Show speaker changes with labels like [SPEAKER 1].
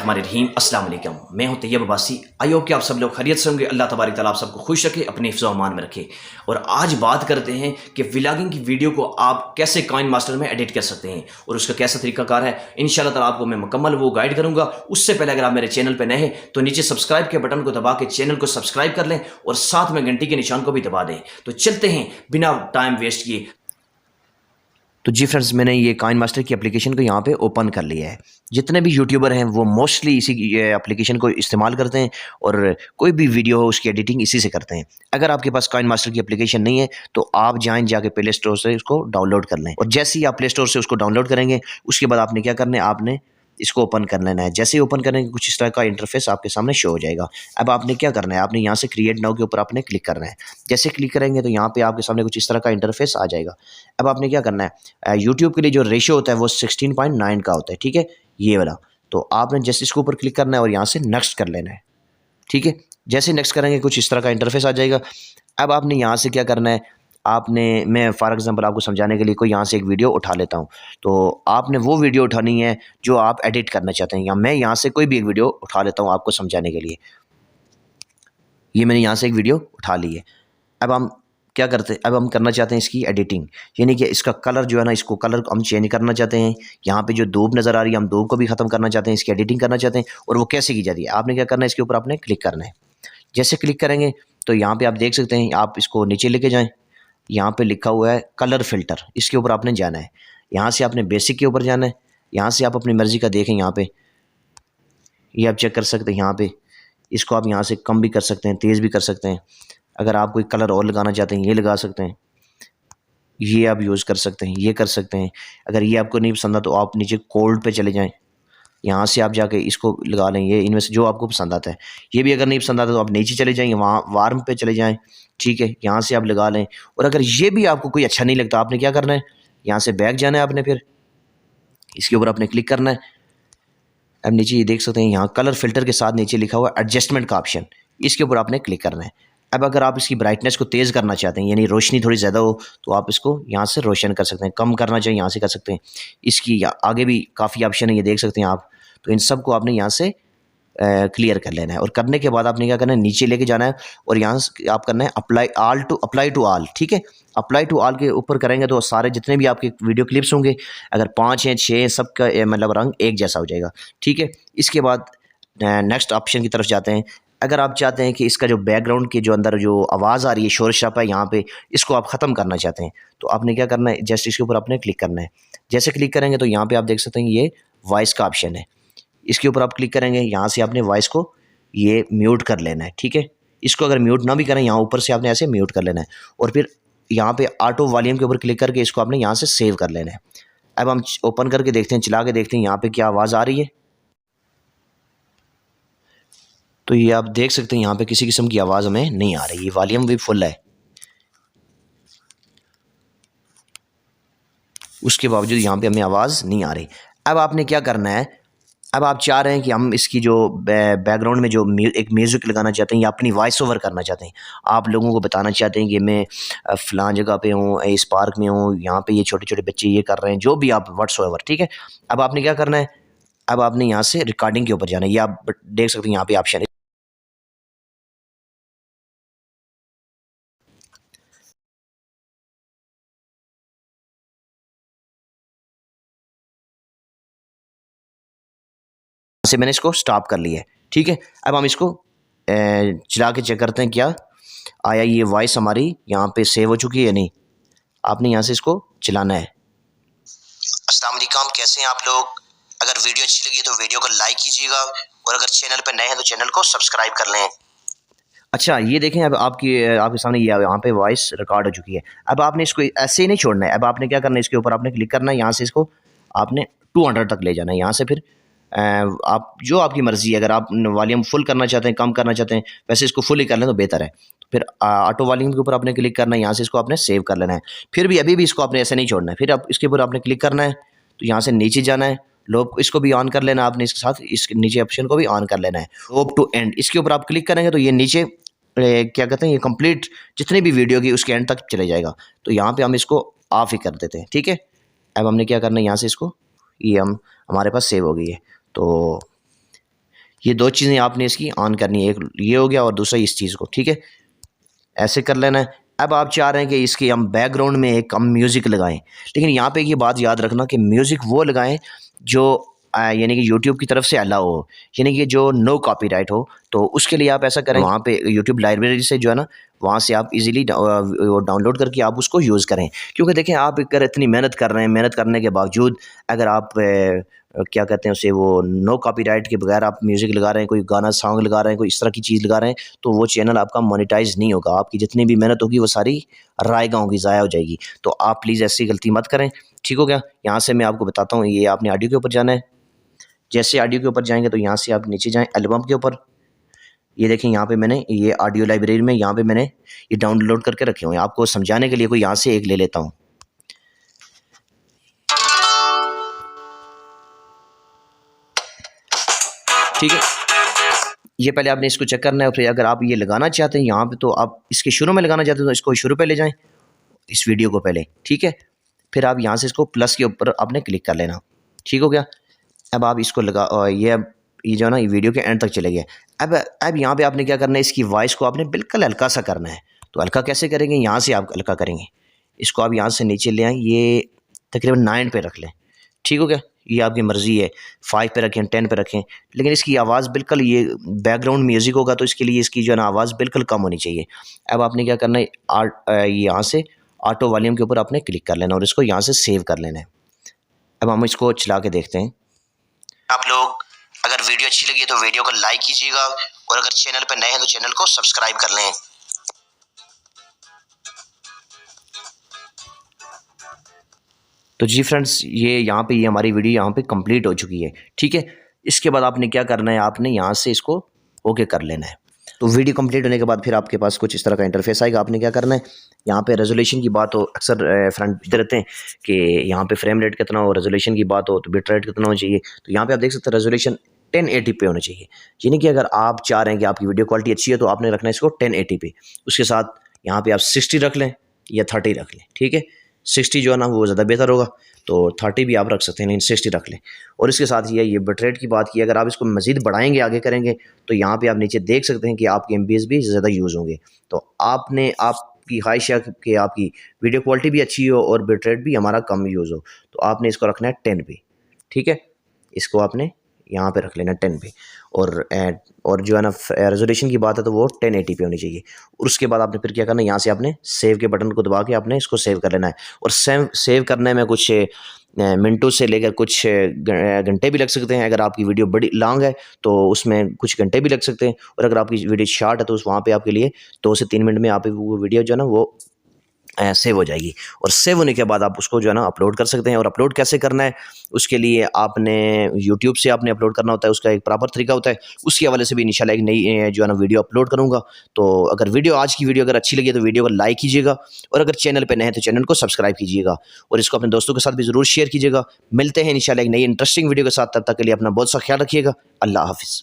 [SPEAKER 1] बिस्मिल्लाहिर्रहमानिर्रहीम अस्सलाम वालेकुम। मैं हूं तैयब अब्बासी। आई होप कि आप सब लोग खैरियत से होंगे। अल्लाह तबारक तआला आप सबको खुश रखे, अपने हिफ्ज़ व अमान में रखे। और आज बात करते हैं कि व्लॉगिंग की वीडियो को आप कैसे काइन मास्टर में एडिट कर सकते हैं और उसका कैसा तरीकाकार है। इंशाल्लाह ताला आपको मैं मुकम्मल वो गाइड करूंगा। उससे पहले अगर आप मेरे चैनल पर नए हैं तो नीचे सब्सक्राइब के बटन को दबा के चैनल को सब्सक्राइब कर लें और साथ में घंटी के निशान को भी दबा दें। तो चलते हैं बिना टाइम वेस्ट किए। तो जी फ्रेंड्स, मैंने ये काइन मास्टर की एप्लीकेशन को यहाँ पे ओपन कर लिया है। जितने भी यूट्यूबर हैं वो मोस्टली इसी एप्लीकेशन को इस्तेमाल करते हैं और कोई भी वीडियो हो उसकी एडिटिंग इसी से करते हैं। अगर आपके पास काइन मास्टर की एप्लीकेशन नहीं है तो आप जाके प्ले स्टोर से उसको डाउनलोड कर लें और जैसे ही आप प्ले स्टोर से उसको डाउनलोड करेंगे उसके बाद आपने क्या करना है, आपने इसको ओपन कर लेना है। जैसे ही ओपन करेंगे कुछ इस तरह का इंटरफेस आपके सामने शो हो जाएगा। अब आपने क्या करना है, आपने यहाँ से क्रिएट नाउ के ऊपर आपने क्लिक करना है। जैसे क्लिक करेंगे तो यहाँ पे आपके सामने कुछ इस तरह का इंटरफेस आ जाएगा। अब आपने क्या करना है, यूट्यूब के लिए जो रेशियो होता है वो 16.9 का होता है, ठीक है, ये वाला। तो आपने जैसे इसके ऊपर क्लिक करना है और यहाँ से नेक्स्ट कर लेना है, ठीक है। जैसे नेक्स्ट करेंगे कुछ इस तरह का इंटरफेस आ जाएगा। अब आपने यहाँ से क्या करना है, मैं फॉर एग्जांपल आपको समझाने के लिए कोई यहाँ से एक वीडियो उठा लेता हूँ। तो आपने वो वीडियो उठानी है जो आप एडिट करना चाहते हैं, या मैं यहाँ से कोई भी एक वीडियो उठा लेता हूँ आपको समझाने के लिए। ये मैंने यहाँ से एक वीडियो उठा ली है। अब हम क्या करते हैं, अब हम करना चाहते हैं इसकी एडिटिंग, यानी कि इसका कलर जो है ना, इसको कलर हम चेंज करना चाहते हैं। यहाँ पे जो धूप नज़र आ रही है हम धूप को भी ख़त्म करना चाहते हैं, इसकी एडिटिंग करना चाहते हैं। और वो कैसे की जाती है, आपने क्या करना है, इसके ऊपर आपने क्लिक करना है। जैसे क्लिक करेंगे तो यहाँ पे आप देख सकते हैं, आप इसको नीचे लेके जाएं, यहाँ पे लिखा हुआ है कलर फिल्टर, इसके ऊपर आपने जाना है। यहाँ से आपने बेसिक के ऊपर जाना है। यहाँ से आप अपनी मर्ज़ी का देखें, यहाँ पे ये आप चेक कर सकते हैं। यहाँ पे इसको आप यहाँ से कम भी कर सकते हैं, तेज़ भी कर सकते हैं। अगर आप कोई कलर और लगाना चाहते हैं ये लगा सकते हैं, ये आप यूज़ कर सकते हैं, ये कर सकते हैं। अगर ये आपको नहीं पसंद तो आप नीचे कोल्ड पे चले जाएं, यहाँ से आप जाके इसको लगा लें, ये इनमें से जो आपको पसंद आता है। ये भी अगर नहीं पसंद आता तो आप नीचे चले जाएंगे, वहाँ वार्म पे चले जाएं, ठीक है, यहाँ से आप लगा लें। और अगर ये भी आपको कोई अच्छा नहीं लगता, आपने क्या करना है, यहाँ से बैक जाना है आपने, फिर इसके ऊपर आपने क्लिक करना है। अब नीचे ये देख सकते हैं, यहाँ कलर फिल्टर के साथ नीचे लिखा हुआ है एडजस्टमेंट का ऑप्शन, इसके ऊपर आपने क्लिक करना है। अब अगर आप इसकी ब्राइटनेस को तेज़ करना चाहते हैं, यानी रोशनी थोड़ी ज़्यादा हो, तो आप इसको यहाँ से रोशन कर सकते हैं। कम करना चाहिए यहाँ से कर सकते हैं। इसकी आगे भी काफ़ी ऑप्शन है, ये देख सकते हैं आप। तो इन सब को आपने यहाँ से क्लियर कर लेना है और करने के बाद आपने क्या करना है, नीचे लेके जाना है और यहाँ से आप करना है अप्लाई टू ऑल, ठीक है। अप्लाई टू ऑल के ऊपर करेंगे तो सारे जितने भी आपके वीडियो क्लिप्स होंगे, अगर 5 हैं 6 हैं, सबका मतलब रंग एक जैसा हो जाएगा, ठीक है। इसके बाद नेक्स्ट ऑप्शन की तरफ जाते हैं। अगर आप चाहते हैं कि इसका जो बैकग्राउंड के जो अंदर जो आवाज़ आ रही है, शोर शराबा है यहाँ पे, इसको आप ख़त्म करना चाहते हैं, तो आपने क्या करना है, जस्ट इसके ऊपर आपने क्लिक करना है। जैसे क्लिक करेंगे तो यहाँ पे आप देख सकते हैं ये वॉइस का ऑप्शन है, इसके ऊपर आप क्लिक करेंगे। यहाँ से आपने वॉइस को ये म्यूट कर लेना है, ठीक है। इसको अगर म्यूट ना भी करें, यहाँ ऊपर से आपने ऐसे म्यूट कर लेना है और फिर यहाँ पे ऑटो वॉल्यूम के ऊपर क्लिक करके इसको आपने यहाँ से सेव कर लेना है। अब हम ओपन करके देखते हैं, चला के देखते हैं यहाँ पे क्या आवाज़ आ रही है। तो ये आप देख सकते हैं यहाँ पे किसी किस्म की आवाज़ हमें नहीं आ रही, ये वॉल्यूम भी फुल है, उसके बावजूद यहाँ पे हमें आवाज़ नहीं आ रही। अब आपने क्या करना है, अब आप चाह रहे हैं कि हम इसकी जो बैकग्राउंड में जो एक म्यूज़िक लगाना चाहते हैं या अपनी वॉइस ओवर करना चाहते हैं, आप लोगों को बताना चाहते हैं कि मैं फ़लाँ जगह पे हूँ, इस पार्क में हूँ, यहाँ पे ये छोटे-छोटे बच्चे ये कर रहे हैं, जो भी आप व्हाट्सओवर, ठीक है। अब आपने क्या करना है, अब आपने यहाँ से रिकॉर्डिंग के ऊपर जाना है। ये आप देख सकते हैं यहाँ पे ऑप्शन है, से मैंने इसको स्टॉप कर लिया है, ठीक है। अब हम इसको चला के चेक करते हैं क्या आया, ये वॉइस हमारी यहाँ पे सेव हो चुकी है या नहीं। आपने यहाँ से इसको चलाना है। अस्सलाम वालेकुम, कैसे हैं आप लोग। अगर वीडियो अच्छी लगी तो वीडियो को लाइक कीजिएगा और अगर चैनल पर नए हैं तो चैनल को सब्सक्राइब कर लें। अच्छा, ये देखें, अब आपके सामने ये यहाँ पे वॉइस रिकॉर्ड हो चुकी है। अब आपने इसको ऐसे ही नहीं छोड़ना है, अब आपने क्या करना है, इसके ऊपर आपने क्लिक करना है, यहाँ से इसको आपने 200 तक ले जाना है। यहाँ से फिर आप जो आपकी मर्ज़ी है, अगर आप वॉल्यूम फुल करना चाहते हैं, कम करना चाहते हैं, वैसे इसको फुल ही कर लें तो बेहतर है। तो फिर ऑटो वॉल्यूम के ऊपर आपने क्लिक करना है, यहाँ से इसको आपने सेव कर लेना है। फिर भी अभी भी इसको आपने ऐसे नहीं छोड़ना है, फिर आप इसके ऊपर आपने क्लिक करना है, तो यहाँ से नीचे जाना है, लोब इसको भी ऑन कर लेना है आपने, इसके साथ इस नीचे ऑप्शन को भी ऑन कर लेना है, लोब टू एंड, इसके ऊपर आप क्लिक करेंगे तो ये नीचे क्या कहते हैं, ये कंप्लीट जितनी भी वीडियो की उसके एंड तक चले जाएगा। तो यहाँ पे हम इसको ऑफ ही कर देते हैं, ठीक है। अब हमने क्या करना है, यहाँ से इसको ये हमारे पास सेव हो गई है। तो ये दो चीज़ें आपने इसकी ऑन करनी है, एक ये हो गया और दूसरा इस चीज़ को, ठीक है, ऐसे कर लेना है। अब आप चाह रहे हैं कि इसके हम बैकग्राउंड में एक हम म्यूज़िक लगाएं, लेकिन यहाँ पे ये बात याद रखना कि म्यूज़िक वो लगाएं जो यानी कि यूट्यूब की तरफ से अलाउ हो, यानी कि जो नो कॉपीराइट हो। तो उसके लिए आप ऐसा करें, वहाँ पे यूट्यूब लाइब्रेरी से जो है ना, वहाँ से आप इजीली डाउनलोड करके आप उसको यूज़ करें। क्योंकि देखें, आप अगर इतनी मेहनत कर रहे हैं, मेहनत करने के बावजूद अगर आप क्या कहते हैं उसे, वो नो कॉपीराइट के बगैर आप म्यूज़िक लगा रहे हैं, कोई गाना सॉन्ग लगा रहे हैं, कोई इस तरह की चीज़ लगा रहे हैं, तो वो चैनल आपका मोनेटाइज नहीं होगा। आपकी जितनी भी मेहनत होगी वो सारी रायगा होगी, ज़ाया हो जाएगी। तो आप प्लीज़ ऐसी गलती मत करें, ठीक हो गया। यहाँ से मैं आपको बताता हूँ, ये आपने ऑडियो के ऊपर जाना है। जैसे ऑडियो के ऊपर जाएंगे तो यहाँ से आप नीचे जाएँ एल्बम के ऊपर। ये देखें, यहाँ पे मैंने ये ऑडियो लाइब्रेरी में यहाँ पे मैंने ये डाउनलोड करके रखे हुए हैं। आपको समझाने के लिए कोई यहाँ से एक ले लेता हूँ। ठीक है, ये पहले आपने इसको चेक करना है। फिर अगर आप ये लगाना चाहते हैं यहाँ पे, तो आप इसके शुरू में लगाना चाहते हैं तो इसको शुरू पे ले जाएं, इस वीडियो को पहले, ठीक है। फिर आप यहाँ से इसको प्लस के ऊपर आपने क्लिक कर लेना, ठीक हो गया। अब आप इसको लगा, ये जो है ना, ये वीडियो के एंड तक चले गए। अब यहाँ पे आपने क्या करना है, इसकी वॉइस को आपने बिल्कुल हल्का सा करना है। तो हल्का कैसे करेंगे, यहाँ से आप हल्का करेंगे, इसको आप यहाँ से नीचे ले आएँ, ये तकरीबन 9 पे रख लें, ठीक हो गया। ये आपकी मर्ज़ी है, 5 पे रखें, 10 पे रखें, लेकिन इसकी आवाज़ बिल्कुल, ये बैकग्राउंड म्यूज़िक होगा तो इसके लिए इसकी जो है ना आवाज़ बिल्कुल कम होनी चाहिए। अब आपने क्या करना है, यहाँ से ऑटो वॉल्यूम के ऊपर आपने क्लिक कर लेना और इसको यहाँ से सेव कर लेना है। अब हम इसको चला के देखते हैं। आप लोग अगर वीडियो अच्छी लगी तो वीडियो को लाइक कीजिएगा, और अगर चैनल पर नए हैं तो चैनल को सब्सक्राइब कर लें। तो जी फ्रेंड्स, ये यहाँ पे हमारी वीडियो यहाँ पे कंप्लीट हो चुकी है, ठीक है। इसके बाद आपने क्या करना है, आपने यहाँ से इसको ओके कर लेना है। तो वीडियो कंप्लीट होने के बाद फिर आपके पास कुछ इस तरह का इंटरफेस आएगा। आपने क्या करना है, यहाँ पे रेजोल्यूशन की बात हो, अक्सर फ्रेंड पूछते रहते हैं कि यहाँ पे फ्रेम रेट कितना हो, रेजोल्यूशन की बात हो तो बिट रेट कितना होना चाहिए। तो यहाँ पे आप देख सकते हैं रेजोल्यूशन 1080 पे होना चाहिए। यानी कि अगर आप चाह रहे हैं कि आपकी वीडियो क्वालिटी अच्छी है तो आपने रखना है इसको 1080 पे। उसके साथ यहाँ पे आप 60 रख लें या 30 रख लें, ठीक है। 60 जो है ना वो ज़्यादा बेहतर होगा, तो 30 भी आप रख सकते हैं, लेकिन 60 रख लें। और इसके साथ ये बिट रेट की बात की, अगर आप इसको मज़ीद बढ़ाएंगे, आगे करेंगे, तो यहाँ पे आप नीचे देख सकते हैं कि आपके एमबीएस भी ज़्यादा यूज़ होंगे। तो आपकी ख्वाहिश है कि आपकी वीडियो क्वालिटी भी अच्छी हो और बिट रेट भी हमारा कम यूज़ हो, तो आपने इसको रखना है 10 पे, ठीक है। इसको आपने यहाँ पे रख लेना 10 पे। और जो है ना रेजोल्यूशन की बात है तो वो 1080 पे होनी चाहिए। और उसके बाद आपने फिर क्या करना है, यहाँ से आपने सेव के बटन को दबा के आपने इसको सेव कर लेना है। और सेव करने में कुछ मिनटों से लेकर कुछ घंटे भी लग सकते हैं। अगर आपकी वीडियो बड़ी लॉन्ग है तो उसमें कुछ घंटे भी लग सकते हैं, और अगर आपकी वीडियो शॉर्ट है तो वहाँ पे आपके लिए 2 से 3 मिनट में आप वो वीडियो जो है ना वो सेव हो जाएगी। और सेव होने के बाद आप उसको जो है ना अपलोड कर सकते हैं। और अपलोड कैसे करना है, उसके लिए आपने यूट्यूब से आपने अपलोड करना होता है, उसका एक प्रॉपर तरीका होता है। उसके हवाले से भी इंशाल्लाह एक नई जो है ना वीडियो अपलोड करूँगा। तो अगर आज की वीडियो अगर अच्छी लगी तो वीडियो को लाइक कीजिएगा, और अगर चैनल पर नए हैं तो चैनल को सब्सक्राइब कीजिएगा, और इसको अपने दोस्तों के साथ भी ज़रूर शेयर कीजिएगा। मिलते हैं इंशाल्लाह एक नई इंटरेस्टिंग वीडियो के साथ, तब तक के लिए अपना बहुत सा ख्याल रखिएगा। अल्लाह हाफिज़।